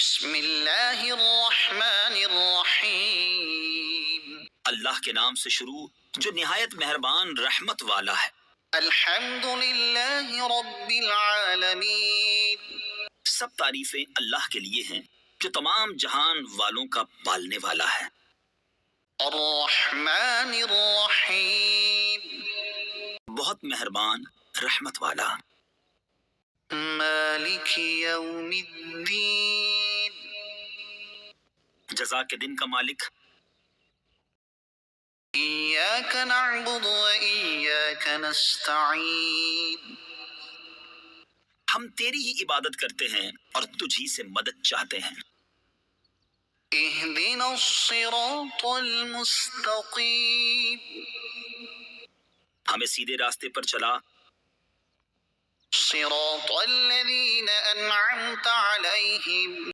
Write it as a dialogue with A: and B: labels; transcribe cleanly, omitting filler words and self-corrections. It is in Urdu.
A: بسم اللہ الرحمن الرحیم،
B: اللہ کے نام سے شروع جو نہایت مہربان رحمت والا ہے۔
A: الحمد للہ رب العالمین،
B: سب تعریفیں اللہ کے لیے ہیں جو تمام جہان والوں کا پالنے والا ہے۔
A: الرحمن الرحیم،
B: بہت مہربان رحمت والا۔
A: مالک یوم الدین،
B: جزا کے دن کا مالک۔
A: ایاک نعبد و ایاک نستعین،
B: ہم تیری ہی عبادت کرتے ہیں اور تجھ ہی سے مدد چاہتے ہیں۔
A: اہدنا الصراط المستقیم،
B: ہمیں سیدھے راستے پر چلا۔
A: صراط الذین انعمت علیہم